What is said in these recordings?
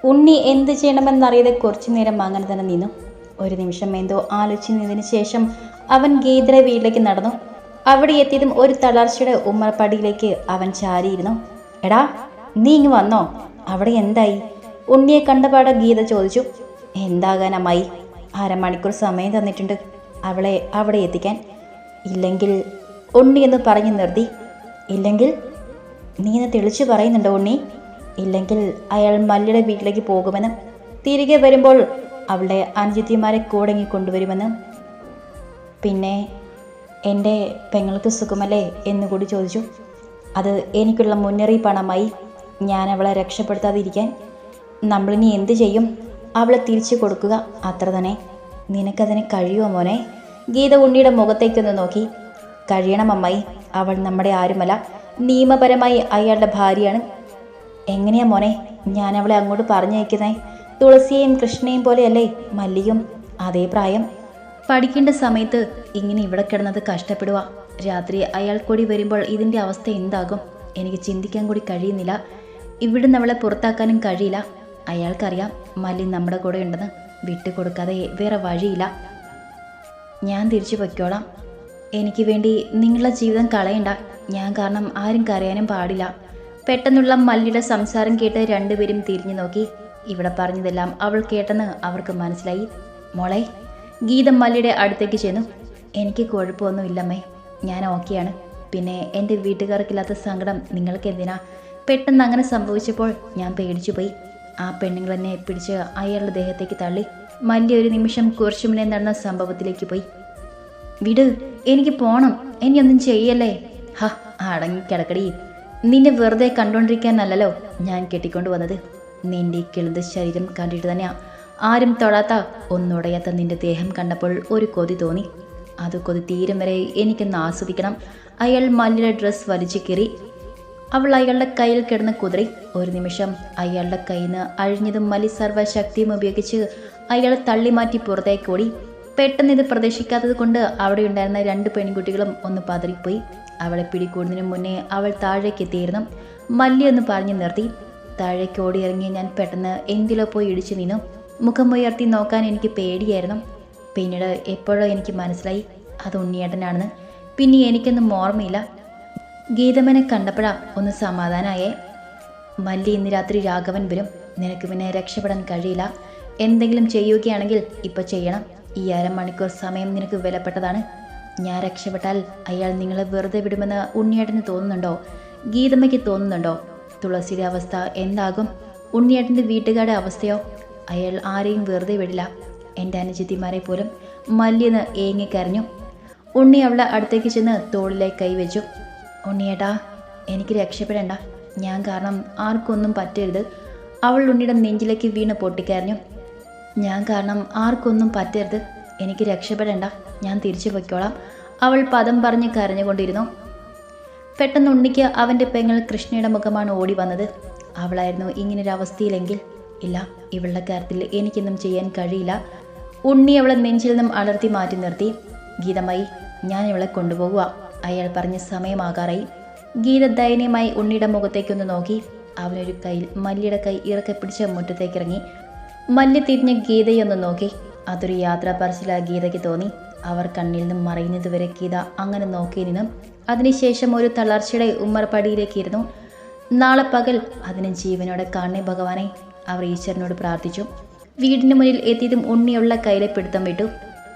ഉണ്ണി എന്ത് ചെയ്യണമെന്നറിയാതെ കുറച്ചു നേരം അങ്ങനെ തന്നെ നിന്നു. ഒരു നിമിഷം എന്തോ ആലോചിച്ച് നിന്നതിന് ശേഷം അവൻ ഗീതയുടെ വീട്ടിലേക്ക് നടന്നു. അവിടെ എത്തിയതും ഒരു തളർച്ചയുടെ ഉമ്മറപ്പടിയിലേക്ക് അവൻ ചാരിയിരുന്നു. എടാ, നീ ഇങ്ങ് വന്നോ? അവിടെ എന്തായി? ഉണ്ണിയെ കണ്ടപാടെ ഗീത ചോദിച്ചു. എന്താകാൻ അമ്മായി, അരമണിക്കൂർ സമയം തന്നിട്ടുണ്ട് അവളെ അവിടെ എത്തിക്കാൻ. ഇല്ലെങ്കിൽ ഉണ്ണി എന്ന് പറഞ്ഞു നിർത്തി. ഇല്ലെങ്കിൽ നീ എന്ന് തെളിച്ചു പറയുന്നുണ്ടോ ഉണ്ണി? ഇല്ലെങ്കിൽ അയാൾ മല്ലിയുടെ വീട്ടിലേക്ക് പോകുമെന്ന്, തിരികെ വരുമ്പോൾ അവളുടെ അനുജത്തിമാരെ കൂടങ്ങി കൊണ്ടുവരുമെന്ന്, പിന്നെ എൻ്റെ പെങ്ങൾക്ക് സുഖമല്ലേ എന്നുകൂടി ചോദിച്ചു. അത് എനിക്കുള്ള മുന്നറിയിപ്പാണ് അമ്മായി. ഞാൻ അവളെ രക്ഷപ്പെടുത്താതിരിക്കാൻ. നമ്മളിനി എന്തു ചെയ്യും? അവളെ തിരിച്ചു കൊടുക്കുക, അത്ര തന്നെ. നിനക്കതിന് കഴിയുമോ മോനെ? ഗീത ഉണ്ണിയുടെ മുഖത്തേക്കൊന്ന് നോക്കി. കഴിയണം അമ്മായി. അവൾ നമ്മുടെ ആരുമല്ല, നിയമപരമായി അയാളുടെ ഭാര്യയാണ്. എങ്ങനെയാ മോനെ ഞാൻ അവളെ അങ്ങോട്ട് പറഞ്ഞയക്കുന്നേ? തുളസിയെയും കൃഷ്ണയെയും പോലെയല്ലേ മല്ലിയും? അതേ പ്രായം. പഠിക്കേണ്ട സമയത്ത് ഇങ്ങനെ ഇവിടെ കിടന്നത് കഷ്ടപ്പെടുക. രാത്രി അയാൾ കൂടി വരുമ്പോൾ ഇതിൻ്റെ അവസ്ഥ എന്താകും? എനിക്ക് ചിന്തിക്കാൻ കൂടി കഴിയുന്നില്ല. ഇവിടുന്ന് അവളെ പുറത്താക്കാനും കഴിയില്ല. അയാൾക്കറിയാം മല്ലി നമ്മുടെ കൂടെ ഉണ്ടെന്ന്. വിട്ടുകൊടുക്കാതെ വേറെ വഴിയില്ല. ഞാൻ തിരിച്ചു പൊയ്ക്കോളാം. എനിക്ക് വേണ്ടി നിങ്ങളുടെ ജീവിതം കളയണ്ട. ഞാൻ കാരണം ആരും കരയാനും പാടില്ല. പെട്ടെന്നുള്ള മല്ലിയുടെ സംസാരം കേട്ട് രണ്ടുപേരും തിരിഞ്ഞു നോക്കി. ഇവിടെ പറഞ്ഞതെല്ലാം അവൾ കേട്ടെന്ന് അവർക്ക് മനസ്സിലായി. മോളെ, ഗീത മല്ലിയുടെ അടുത്തേക്ക് ചെന്നു. എനിക്ക് കുഴപ്പമൊന്നുമില്ലമ്മേ, ഞാൻ ഓക്കെയാണ്. പിന്നെ എൻ്റെ വീട്ടുകാർക്കില്ലാത്ത സങ്കടം നിങ്ങൾക്ക് എന്തിനാ? പെട്ടെന്ന് അങ്ങനെ സംഭവിച്ചപ്പോൾ ഞാൻ പേടിച്ചു പോയി. ആ പെണ്ണുങ്ങൾ എന്നെ പിടിച്ച് അയാളുടെ ദേഹത്തേക്ക് തള്ളി. മല്ലി ഒരു നിമിഷം കുറച്ചു മുന്നേ നടന്ന സംഭവത്തിലേക്ക് പോയി. വിട്, എനിക്ക് പോണം. എനിയൊന്നും ചെയ്യല്ലേ. ഹ, അടങ്ങിക്കിടക്കടി. നിന്നെ വെറുതെ കണ്ടുകൊണ്ടിരിക്കാനല്ലോ ഞാൻ കെട്ടിക്കൊണ്ടു വന്നത്. നിന്റെ കിളുന്ന ശരീരം കണ്ടിട്ട് തന്നെയാ. ആരും തൊടാത്ത, ഒന്നുടയാത്ത നിന്റെ ദേഹം കണ്ടപ്പോൾ ഒരു കൊതി തോന്നി. അത് കൊതി തീരും വരെ എനിക്കൊന്ന് ആസ്വദിക്കണം. അയാൾ മല്ലിയുടെ ഡ്രസ്സ് വലിച്ചു കീറി. അവൾ അയാളുടെ കയ്യിൽ കിടന്ന് കുതിറി. ഒരു നിമിഷം അയാളുടെ കയ്യിൽ നിന്ന് അഴിഞ്ഞതും മല്ലി സർവ്വശക്തിയും ഉപയോഗിച്ച് അയാളെ തള്ളിമാറ്റി പുറത്തേക്ക് ഓടി. പെട്ടെന്ന് ഇത് പ്രതീക്ഷിക്കാത്തത് കൊണ്ട് അവിടെ ഉണ്ടായിരുന്ന രണ്ട് പെൺകുട്ടികളും ഒന്ന് പതറിപ്പോയി. അവളെ പിടികൂടുന്നതിന് മുന്നേ അവൾ താഴേക്ക് എത്തിയിരുന്നു. മല്ലി എന്ന് പറഞ്ഞു നിർത്തി. താഴേക്ക് ഓടിയിറങ്ങി ഞാൻ പെട്ടെന്ന് എന്തിലോ പോയി ഇടിച്ചു നിന്നു. മുഖം ഉയർത്തി നോക്കാൻ എനിക്ക് പേടിയായിരുന്നു. പിന്നീട് എപ്പോഴോ എനിക്ക് മനസ്സിലായി അത് ഉണ്ണിയേട്ടനാണെന്ന്. പിന്നെ എനിക്കൊന്നും ഓർമ്മയില്ല. ഗീതമ്മനെ കണ്ടപ്പോഴാ ഒന്ന് സമാധാനായേ. മല്ലി, ഇന്ന് രാത്രി രാഘവൻ വരും. നിനക്ക് പിന്നെ രക്ഷപ്പെടാൻ കഴിയില്ല. എന്തെങ്കിലും ചെയ്യുകയാണെങ്കിൽ ഇപ്പം ചെയ്യണം. ഈ അരമണിക്കൂർ സമയം നിനക്ക് വിലപ്പെട്ടതാണ്. ഞാൻ രക്ഷപ്പെട്ടാൽ അയാൾ നിങ്ങളെ വെറുതെ വിടുമെന്ന് ഉണ്ണിയേട്ടന് തോന്നുന്നുണ്ടോ? ഗീതമ്മയ്ക്ക് തോന്നുന്നുണ്ടോ? തുളസിയുടെ അവസ്ഥ എന്താകും? ഉണ്ണിയേട്ടൻ്റെ വീട്ടുകാരുടെ അവസ്ഥയോ? അയാൾ ആരെയും വെറുതെ വിടില്ല, എൻ്റെ അനുജത്തിമാരെ പോലും. മല്ലിയെന്ന് ഏങ്ങിക്കരഞ്ഞു. ഉണ്ണി അവളുടെ അടുത്തേക്ക് ചെന്ന് തോളിലേക്ക് കൈവച്ചു. ഉണ്ണിയേട്ടാ, എനിക്ക് രക്ഷപ്പെടേണ്ട. ഞാൻ കാരണം ആർക്കൊന്നും പറ്റരുത്. അവൾ ഉണ്ണിയുടെ നെഞ്ചിലേക്ക് വീണ് പൊട്ടിക്കരഞ്ഞു. ഞാൻ കാരണം ആർക്കൊന്നും പറ്റരുത്. എനിക്ക് രക്ഷപ്പെടേണ്ട. ഞാൻ തിരിച്ചു പൊയ്ക്കോളാം. അവൾ പദം പറഞ്ഞ് കരഞ്ഞുകൊണ്ടിരുന്നു. പെട്ടെന്ന് ഉണ്ണിക്ക് അവൻ്റെ പെങ്ങൾ കൃഷ്ണയുടെ മുഖമാണ് ഓടി വന്നത്. അവളായിരുന്നു ഇങ്ങനൊരവസ്ഥയിലെങ്കിൽ ഇല്ല, ഇവളുടെ കാര്യത്തിൽ എനിക്കൊന്നും ചെയ്യാൻ കഴിയില്ല. ഉണ്ണി അവളെ നെഞ്ചിൽ നിന്നും അടർത്തി മാറ്റി നിർത്തി. ഗീതമായി, ഞാൻ ഇവളെ കൊണ്ടുപോകുക. അയാൾ പറഞ്ഞ സമയമാകാറായി. ഗീത ദയനീയമായി ഉണ്ണിയുടെ മുഖത്തേക്കൊന്ന് നോക്കി. അവനൊരു കയ്യിൽ മല്ലിയുടെ കൈ ഇറക്കെ പിടിച്ച് മുറ്റത്തേക്കിറങ്ങി. മല്ലി തിരിഞ്ഞ് ഗീതയൊന്ന് നോക്കി. അതൊരു യാത്രാ പറച്ചില ഗീതയ്ക്ക് തോന്നി. അവർ കണ്ണിൽ നിന്നും മറയുന്നതുവരെ ഗീത അങ്ങനെ നോക്കി നിന്നു. അതിനുശേഷം ഒരു തളർച്ചയുടെ ഉമ്മറപ്പടിയിലേക്ക് ഇരുന്നു. നാളെ പകൽ അതിന് ജീവനോടെ കാണണേ ഭഗവാനെ, അവർ ഈശ്വരനോട് പ്രാർത്ഥിച്ചു. വീടിന് മുന്നിൽ എത്തിയതും ഉണ്ണിയുള്ള കയ്യിലെ പിടുത്തം വിട്ടു.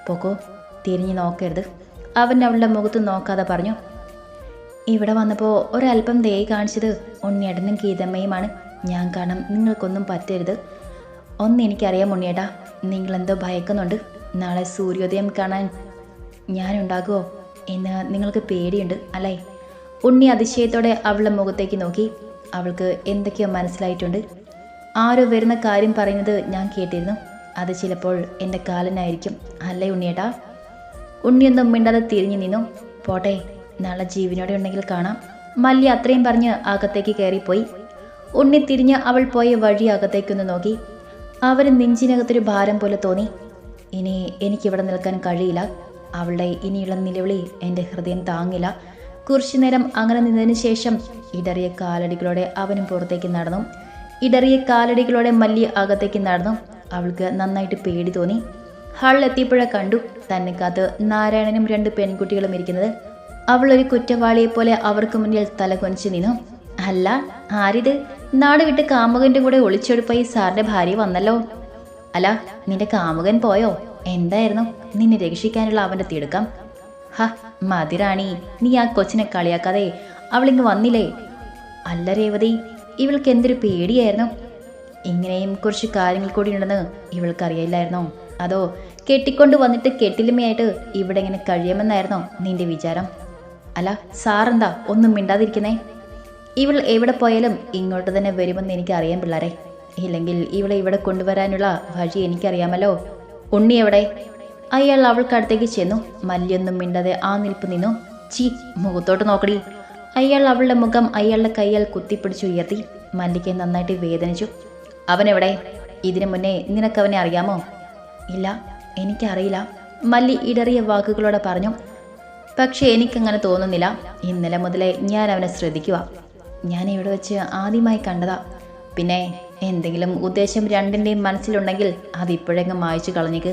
പൊക്കോ, തിരിഞ്ഞു നോക്കരുത്, അവൻ അവളുടെ മുഖത്ത് നോക്കാതെ പറഞ്ഞു. ഇവിടെ വന്നപ്പോൾ ഒരല്പം ദയ കാണിച്ചത് ഉണ്ണിയേട്ടനും ഗീതമ്മയുമാണ്. ഞാൻ കാരണം നിങ്ങൾക്കൊന്നും പറ്റരുത്. ഒന്നെനിക്കറിയാം ഉണ്ണിയേട്ടാ, നിങ്ങളെന്തോ ഭയക്കുന്നുണ്ട്. നാളെ സൂര്യോദയം കാണാൻ ഞാനുണ്ടാകുമോ എന്ന് നിങ്ങൾക്ക് പേടിയുണ്ട് അല്ലേ? ഉണ്ണി അതിശയത്തോടെ അവളുടെ മുഖത്തേക്ക് നോക്കി. അവൾക്ക് എന്തൊക്കെയോ മനസ്സിലായിട്ടുണ്ട്. ആരോ വരുന്ന കാര്യം പറയുന്നത് ഞാൻ കേട്ടിരുന്നു. അത് ചിലപ്പോൾ എൻ്റെ കാലനായിരിക്കും അല്ലേ ഉണ്ണിയേട്ടാ? ഉണ്ണിയൊന്നും മിണ്ടാതെ തിരിഞ്ഞു നിന്നു. പോട്ടെ, നാളെ ജീവനോടെ ഉണ്ടെങ്കിൽ കാണാം. മല്ലി അത്രയും പറഞ്ഞ് അകത്തേക്ക് കയറിപ്പോയി. ഉണ്ണി തിരിഞ്ഞ് അവൾ പോയ വഴി അകത്തേക്കൊന്ന് നോക്കി. അവന് നെഞ്ചിനകത്തൊരു ഭാരം പോലെ തോന്നി. ഇനി എനിക്കിവിടെ നിൽക്കാൻ കഴിയില്ല. അവളുടെ ഇനിയുള്ള നിലവിളി എൻ്റെ ഹൃദയം താങ്ങില്ല. കുറച്ചു നേരം അങ്ങനെ നിന്നതിന് ശേഷം ഇടറിയ കാലടികളോടെ അവനും പുറത്തേക്ക് നടന്നു. ഇടറിയ കാലടികളോടെ മല്ലി അകത്തേക്ക് നടന്നു. അവൾക്ക് നന്നായിട്ട് പേടി തോന്നി. ഹാളിലെത്തിയപ്പോഴേ കണ്ടു തന്നെ കാത്ത് നാരായണനും 2 പെൺകുട്ടികളും ഇരിക്കുന്നത്. അവൾ ഒരു കുറ്റവാളിയെപ്പോലെ അവർക്ക് മുന്നിൽ തലകൊനിച്ച് നിന്നു. അല്ല, ആരിത്? നാട് വിട്ട് കാമുകന്റെ കൂടെ ഒളിച്ചൊടുപ്പായി സാറിന്റെ ഭാര്യ വന്നല്ലോ. അല്ല, നിന്റെ കാമുകൻ പോയോ? എന്തായിരുന്നു നിന്നെ രക്ഷിക്കാനുള്ള അവന്റെ തിടുക്കം? ഹ, മതിറാണി, നീ ആ കൊച്ചിനെ കളിയാക്കാതെ. അവളിങ്ങ് വന്നില്ലേ? അല്ല രേവതി, ഇവൾക്ക് എന്തൊരു പേടിയായിരുന്നു. ഇങ്ങനെയും കുറച്ച് കാര്യങ്ങൾ കൂടി ഉണ്ടെന്ന് ഇവൾക്കറിയില്ലായിരുന്നോ? അതോ കെട്ടിക്കൊണ്ട് വന്നിട്ട് കെട്ടിലുമയായിട്ട് ഇവിടെ ഇങ്ങനെ കഴിയുമെന്നായിരുന്നോ നിന്റെ വിചാരം? അല്ല, സാറെന്താ ഒന്നും മിണ്ടാതിരിക്കുന്നേ? ഇവൾ എവിടെ പോയാലും ഇങ്ങോട്ട് തന്നെ വരുമെന്ന് എനിക്കറിയാം പിള്ളേരെ. ഇല്ലെങ്കിൽ ഇവളെ ഇവിടെ കൊണ്ടുവരാനുള്ള വഴി എനിക്കറിയാമല്ലോ. ഉണ്ണി എവിടെ? അയാൾ അവൾക്കടുത്തേക്ക് ചെന്നു. മല്ലിയൊന്നും മിണ്ടാതെ ആ നിൽപ്പ് നിന്നു. ചീ, മുഖത്തോട്ട് നോക്കടി. അയാൾ അവളുടെ മുഖം അയാളുടെ കൈയാൽ കുത്തിപ്പിടിച്ച് ഉയർത്തി. മല്ലിക്ക് നന്നായിട്ട് വേദനിച്ചു. അവനെവിടെ? ഇതിനു മുന്നേ നിനക്കവനെ അറിയാമോ? ഇല്ല, എനിക്കറിയില്ല, മല്ലി ഇടറിയ വാക്കുകളോടെ പറഞ്ഞു. പക്ഷെ എനിക്കങ്ങനെ തോന്നുന്നില്ല. ഇന്നലെ മുതലേ ഞാൻ അവനെ ശ്രദ്ധിക്കുക. ഞാൻ ഇവിടെ വെച്ച് ആദ്യമായി കണ്ടതാ. പിന്നെ എന്തെങ്കിലും ഉദ്ദേശം രണ്ടിൻ്റെയും മനസ്സിലുണ്ടെങ്കിൽ അതിപ്പോഴെങ്ങും മായ്ച്ചു കളഞ്ഞേക്ക്.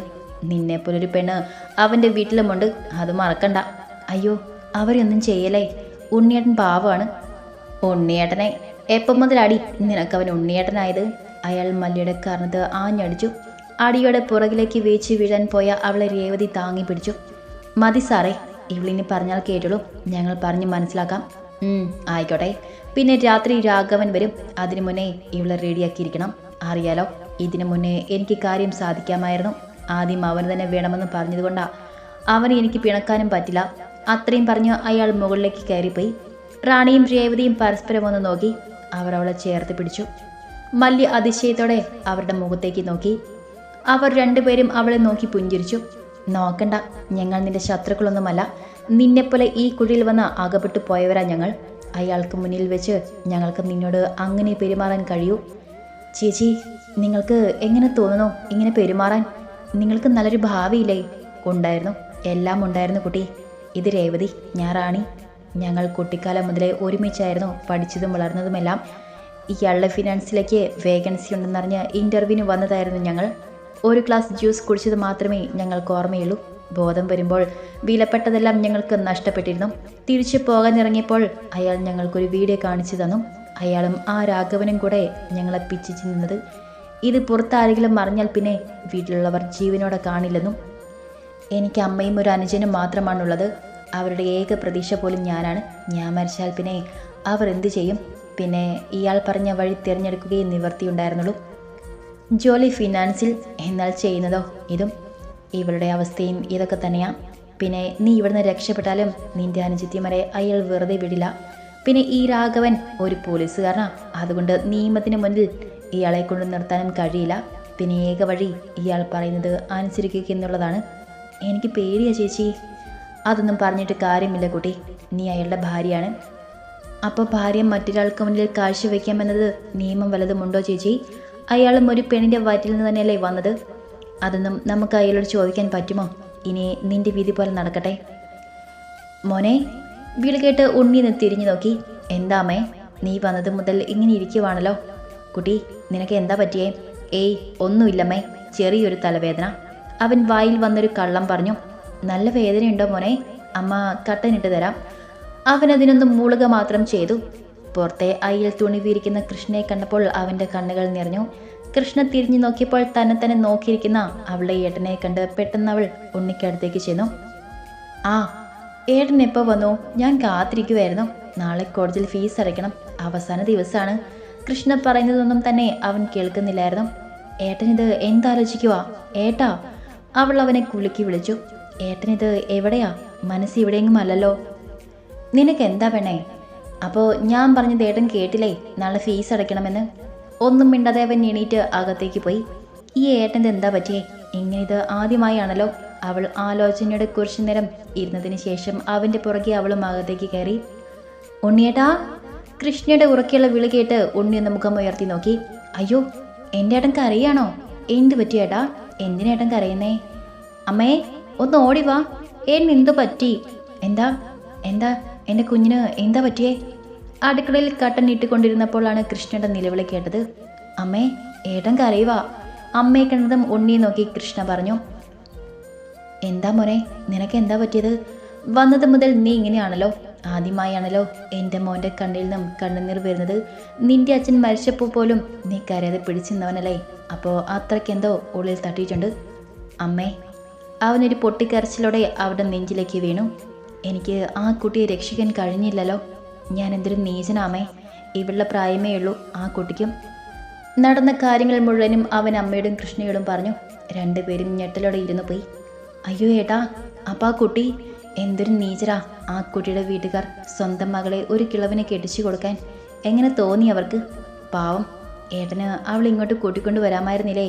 നിന്നെപ്പോലൊരു പെണ്ണ് അവൻ്റെ വീട്ടിലുമുണ്ട്, അത് മറക്കണ്ട. അയ്യോ, അവരൊന്നും ചെയ്യലേ. ഉണ്ണിയേട്ടൻ പാവമാണ്. ഉണ്ണിയേട്ടനെ എപ്പം മുതലടി നിനക്കവൻ ഉണ്ണിയേട്ടനായത്? അയാൾ മല്ലിയുടെ കാരണത്ത് ആഞ്ഞടിച്ചു. അടിയോടെ പുറകിലേക്ക് വീഴ്ച വീഴാൻ പോയ അവളെ രേവതി താങ്ങി പിടിച്ചു. മതി സാറേ, ഇവളിനി പറഞ്ഞാൽ കേട്ടുള്ളൂ. ഞങ്ങൾ പറഞ്ഞ് മനസ്സിലാക്കാം. ആയിക്കോട്ടെ. പിന്നെ രാത്രി രാഘവൻ വരും. അതിനു മുന്നേ ഇവളെ റെഡിയാക്കിയിരിക്കണം. അറിയാലോ, ഇതിനു മുന്നേ എനിക്ക് കാര്യം സാധിക്കാമായിരുന്നു. ആദ്യം അവന് തന്നെ വേണമെന്ന് പറഞ്ഞതുകൊണ്ടാ. അവനെ എനിക്ക് പിണക്കാനും പറ്റില്ല. അത്രയും പറഞ്ഞ് അയാൾ മുകളിലേക്ക് കയറിപ്പോയി. റാണിയും രേവതിയും പരസ്പരം ഒന്ന് നോക്കി. അവർ അവളെ ചേർത്ത് പിടിച്ചു. മല്ലി അതിശയത്തോടെ അവരുടെ മുഖത്തേക്ക് നോക്കി. അവർ രണ്ടുപേരും അവളെ നോക്കി പുഞ്ചിരിച്ചു. നോക്കണ്ട, ഞങ്ങൾ നിന്റെ ശത്രുക്കളൊന്നുമല്ല. നിന്നെപ്പോലെ ഈ കുഴിയിൽ വന്ന് അകപ്പെട്ടു പോയവരാ ഞങ്ങൾ. അയാൾക്ക് മുന്നിൽ വെച്ച് ഞങ്ങൾക്ക് നിന്നോട് അങ്ങനെ പെരുമാറാൻ കഴിയൂ? ചേച്ചി, നിങ്ങൾക്ക് എങ്ങനെ തോന്നുന്നു ഇങ്ങനെ പെരുമാറാൻ? നിങ്ങൾക്ക് നല്ലൊരു ഭാവിയില്ലേ? ഉണ്ടായിരുന്നു, എല്ലാം ഉണ്ടായിരുന്നു കുട്ടി. ഇത് രേവതി, ഞാൻ റാണി. ഞങ്ങൾ കുട്ടിക്കാലം മുതലേ ഒരുമിച്ചായിരുന്നു പഠിച്ചതും വളർന്നതുമെല്ലാം. ഇയാളുടെ ഫിനാൻസിലേക്ക് വേക്കൻസി ഉണ്ടെന്നറിഞ്ഞ് ഇൻ്റർവ്യൂവിന് വന്നതായിരുന്നു ഞങ്ങൾ. ഒരു ഗ്ലാസ് ജ്യൂസ് കുടിച്ചത് മാത്രമേ ഞങ്ങൾക്ക് ഓർമ്മയുള്ളൂ. ബോധം വരുമ്പോൾ വിലപ്പെട്ടതെല്ലാം ഞങ്ങൾക്ക് നഷ്ടപ്പെട്ടിരുന്നു. തിരിച്ചു പോകാനിറങ്ങിയപ്പോൾ അയാൾ ഞങ്ങൾക്കൊരു വീഡിയോ കാണിച്ചു തന്നു. അയാളും ആ രാഘവനും കൂടെ ഞങ്ങളെ പിച്ചിച്ച് നിന്നത്. ഇത് പുറത്താരെങ്കിലും അറിഞ്ഞാൽ പിന്നെ വീട്ടിലുള്ളവർ ജീവനോടെ കാണില്ലെന്നും. എനിക്ക് അമ്മയും ഒരു അനുജനും മാത്രമാണുള്ളത്. അവരുടെ ഏക പ്രതീക്ഷ പോലും ഞാനാണ്. ഞാൻ മരിച്ചാൽ പിന്നെ അവർ എന്തു ചെയ്യും? പിന്നെ ഇയാൾ പറഞ്ഞ വഴി തിരഞ്ഞെടുക്കുകയേ നിവർത്തിയുണ്ടായിരുന്നുള്ളൂ. ജോലി ഫിനാൻസിൽ, എന്നാൽ ചെയ്യുന്നതോ ഇതും. ഇവളുടെ അവസ്ഥയും ഇതൊക്കെ തന്നെയാ. പിന്നെ നീ ഇവിടുന്ന് രക്ഷപ്പെട്ടാലും നിന്റെ അനുജത്തിമാരെ അയാൾ വെറുതെ വിടില്ല. പിന്നെ ഈ രാഘവൻ ഒരു പോലീസുകാരനാ. അതുകൊണ്ട് നിയമത്തിന് മുന്നിൽ ഇയാളെ കൊണ്ട് നിർത്താനും കഴിയില്ല. പിന്നെ ഏക വഴി ഇയാൾ പറയുന്നത് അനുസരിക്കുക എന്നുള്ളതാണ്. എനിക്ക് പേടിയാ ചേച്ചി. അതൊന്നും പറഞ്ഞിട്ട് കാര്യമില്ല കുട്ടി. നീ അയാളുടെ ഭാര്യയാണ്. അപ്പോൾ ഭാര്യ മറ്റൊരാൾക്ക് മുന്നിൽ കാഴ്ചവെക്കാമെന്നത് നിയമം വല്ലതുമുണ്ടോ ചേച്ചി? അയാളും ഒരു പെണ്ണിൻ്റെ വയറ്റിൽ നിന്ന് തന്നെയല്ലേ വന്നത്? അതൊന്നും നമുക്ക് അയാളോട് ചോദിക്കാൻ പറ്റുമോ? ഇനി നിന്റെ വിധി പോലെ നടക്കട്ടെ. മോനെ, വിളി കേട്ട് ഉണ്ണി തിരിഞ്ഞു നോക്കി. എന്താമേ, നീ വന്നത് മുതൽ ഇങ്ങനെ ഇരിക്കുവാണല്ലോ. കുട്ടി, നിനക്ക് എന്താ പറ്റിയേ? ഏയ്, ഒന്നുമില്ലമ്മേ, ചെറിയൊരു തലവേദന. അവൻ വായിൽ വന്നൊരു കള്ളം പറഞ്ഞു. നല്ല വേദനയുണ്ടോ മോനെ? അമ്മ കട്ടനിട്ട് തരാം. അവനതിനൊന്നും മൂളുക മാത്രം ചെയ്തു. പുറത്തെ അയ്യൽ തുണി വീരിക്കുന്ന കൃഷ്ണയെ കണ്ടപ്പോൾ അവൻ്റെ കണ്ണുകൾ നിറഞ്ഞു. കൃഷ്ണ തിരിഞ്ഞു നോക്കിയപ്പോൾ തന്നെ നോക്കിയിരിക്കുന്ന അവളുടെ ഏട്ടനെ കണ്ട് പെട്ടെന്ന് അവൾ ഉണ്ണിക്കടുത്തേക്ക് ചെന്നു. ആ, ഏട്ടൻ എപ്പോൾ വന്നു? ഞാൻ കാത്തിരിക്കുമായിരുന്നു. നാളെ കോളേജിൽ ഫീസ് അടയ്ക്കണം. അവസാന ദിവസമാണ്. കൃഷ്ണ പറയുന്നതൊന്നും തന്നെ അവൻ കേൾക്കുന്നില്ലായിരുന്നു. ഏട്ടനിത് എന്താലോചിക്കുവാ? ഏട്ടാ, അവൾ അവനെ കുലുക്കി വിളിച്ചു. ഏട്ടനിത് എവിടെയാ? മനസ്സ് ഇവിടെയെങ്കിലും അല്ലല്ലോ. നിനക്ക് എന്താ പെണ്ണേ? അപ്പോൾ ഞാൻ പറഞ്ഞത് ഏട്ടൻ കേട്ടില്ലേ? നാളെ ഫീസ് അടയ്ക്കണമെന്ന്. ഒന്നും മിണ്ടാതെ അവൻ എണീറ്റ് അകത്തേക്ക് പോയി. ഈ ഏട്ടൻ്റെ എന്താ പറ്റിയേ? ഇങ്ങനെ ഇത് ആദ്യമായാണല്ലോ. അവൾ ആലോചനയുടെ കുറച്ചു നേരം ഇരുന്നതിന് ശേഷം അവൻ്റെ പുറകെ അവളും അകത്തേക്ക് കയറി. ഉണ്ണിയേട്ടാ! കൃഷ്ണയുടെ ഉറക്കെയുള്ള വിളി കേട്ട് ഉണ്ണി ഒന്ന് മുഖം ഉയർത്തി നോക്കി. അയ്യോ, എൻ്റെ ഏട്ടൻ കരയാണോ? എന്ത് പറ്റിയേട്ടാ? എന്തിനേട്ടൻ കരയുന്നേ? അമ്മേ, ഒന്ന് ഓടിവാ. ഏട്ടൻ എന്തു പറ്റി? എന്താ എന്താ എൻ്റെ കുഞ്ഞിന് എന്താ പറ്റിയേ? അടുക്കളയിൽ കട്ടൻ ഇട്ടുകൊണ്ടിരുന്നപ്പോഴാണ് കൃഷ്ണയുടെ നിലവിളി കേട്ടത്. അമ്മേ, ഏട്ടൻ കരയുക. അമ്മയെ കണ്ടതും ഉണ്ണിയെ നോക്കി കൃഷ്ണ പറഞ്ഞു. എന്താ മോനെ, നിനക്ക് എന്താ പറ്റിയത്? വന്നത് മുതൽ നീ ഇങ്ങനെയാണല്ലോ. ആദ്യമായാണല്ലോ എൻ്റെ മോൻ്റെ കണ്ണിൽ നിന്നും കണ്ണുനീർ വരുന്നത്. നിന്റെ അച്ഛൻ മരിച്ചപ്പോൾ പോലും നീ കരയാതെ പിടിച്ചിരുന്നവനല്ലേ. അപ്പോൾ അത്രയ്ക്കെന്തോ ഉള്ളിൽ തട്ടിയിട്ടുണ്ട്. അമ്മേ, അവനൊരു പൊട്ടിക്കരച്ചിലോടെ അവരുടെ നെഞ്ചിലേക്ക് വീണു. എനിക്ക് ആ കുട്ടിയെ രക്ഷിക്കാൻ കഴിഞ്ഞില്ലല്ലോ. ഞാൻ എന്തൊരു നീചനാമേ. ഇവളുടെ പ്രായമേ ഉള്ളൂ ആ കുട്ടിക്കും. നടന്ന കാര്യങ്ങൾ മുഴുവനും അവൻ അമ്മയോടും കൃഷ്ണയോടും പറഞ്ഞു. രണ്ടുപേരും ഞെട്ടലോടെ ഇരുന്നു പോയി. അയ്യോ ഏട്ടാ, അപ്പം ആ കുട്ടി എന്തൊരു നീചരാ. ആ കുട്ടിയുടെ വീട്ടുകാർ സ്വന്തം മകളെ ഒരു കിളവിനെ കെട്ടിച്ചു കൊടുക്കാൻ എങ്ങനെ തോന്നി അവർക്ക്? പാവം, ഏട്ടന് അവളെ ഇങ്ങോട്ട് കൂട്ടിക്കൊണ്ട് വരാമായിരുന്നില്ലേ?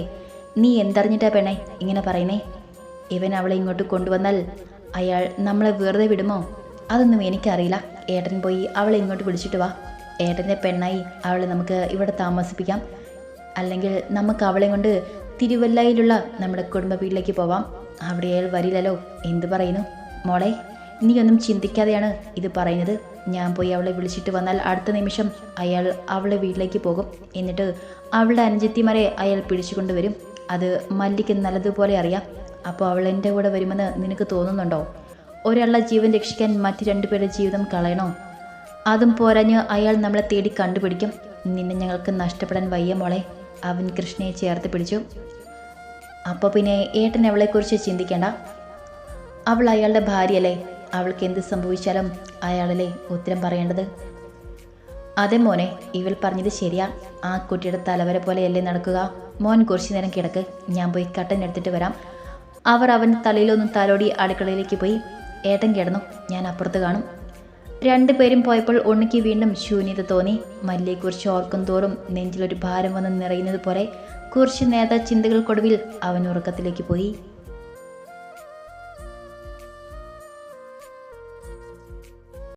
നീ എന്തറിഞ്ഞിട്ടാ പെണ്ണെ ഇങ്ങനെ പറയുന്നേ? ഇവൻ അവളെ ഇങ്ങോട്ട് കൊണ്ടുവന്നാൽ അയാൾ നമ്മളെ വെറുതെ വിടുമോ? അതൊന്നും എനിക്കറിയില്ല. ഏട്ടൻ പോയി അവളെ ഇങ്ങോട്ട് വിളിച്ചിട്ട് വാ. ഏട്ടൻ്റെ പെണ്ണായി അവളെ നമുക്ക് ഇവിടെ താമസിപ്പിക്കാം. അല്ലെങ്കിൽ നമുക്ക് അവളെ കൊണ്ട് തിരുവല്ലയിലുള്ള നമ്മുടെ കുടുംബ വീട്ടിലേക്ക് പോവാം. അവിടെ അയാൾ വരില്ലല്ലോ. എന്തു പറയുന്നു മോളെ? നീ ഒന്നും ചിന്തിക്കാതെയാണ് ഇത് പറയുന്നത്. ഞാൻ പോയി അവളെ വിളിച്ചിട്ട് വന്നാൽ അടുത്ത നിമിഷം അയാൾ അവളെ വീട്ടിലേക്ക് പോകും. എന്നിട്ട് അവളുടെ അനുജത്തിമാരെ അയാൾ പിടിച്ചുകൊണ്ടുവരും. അത് മല്ലിക്ക് നല്ലതുപോലെ അറിയാം. അപ്പോൾ അവൾ എൻ്റെ കൂടെ വരുമെന്ന് നിനക്ക് തോന്നുന്നുണ്ടോ? ഒരാളുടെ ജീവൻ രക്ഷിക്കാൻ മറ്റ് രണ്ടുപേരുടെ ജീവിതം കളയണോ? അതും പോരാഞ്ഞ് അയാൾ നമ്മളെ തേടി കണ്ടുപിടിക്കും. നിന്നെ ഞങ്ങൾക്ക് നഷ്ടപ്പെടാൻ വയ്യ മോളെ. അവൻ കൃഷ്ണയെ ചേർത്ത് പിടിച്ചു. അപ്പോൾ പിന്നെ ഏട്ടൻ അവളെക്കുറിച്ച് ചിന്തിക്കേണ്ട. അവൾ അയാളുടെ ഭാര്യയല്ലേ. അവൾക്ക് എന്ത് സംഭവിച്ചാലും അയാളല്ലേ ഉത്തരം പറയേണ്ടത്. അതെ മോനെ, ഇവൾ പറഞ്ഞത് ശരിയാ. ആ കുട്ടിയുടെ തലവര പോലെയല്ലേ നടക്കുക. മോൻ കുറച്ചു നേരം കിടക്ക്, ഞാൻ പോയി കട്ടൻ എടുത്തിട്ട് വരാം. അവർ അവൻ്റെ തലയിലൊന്നും തലോടി അടുക്കളയിലേക്ക് പോയി. ഏട്ടൻ കിടന്നു, ഞാൻ അപ്പുറത്ത് കാണും. രണ്ടുപേരും പോയപ്പോൾ ഉണ്ണിക്ക് വീണ്ടും ശൂന്യത തോന്നി. മല്ലിയെക്കുറിച്ച് ഓർക്കും തോറും നെഞ്ചിലൊരു ഭാരം വന്ന് നിറയുന്നത് പോലെ കുറച്ച് നേരത്തെ ചിന്തകൾക്കൊടുവിൽ അവൻ ഉറക്കത്തിലേക്ക് പോയി.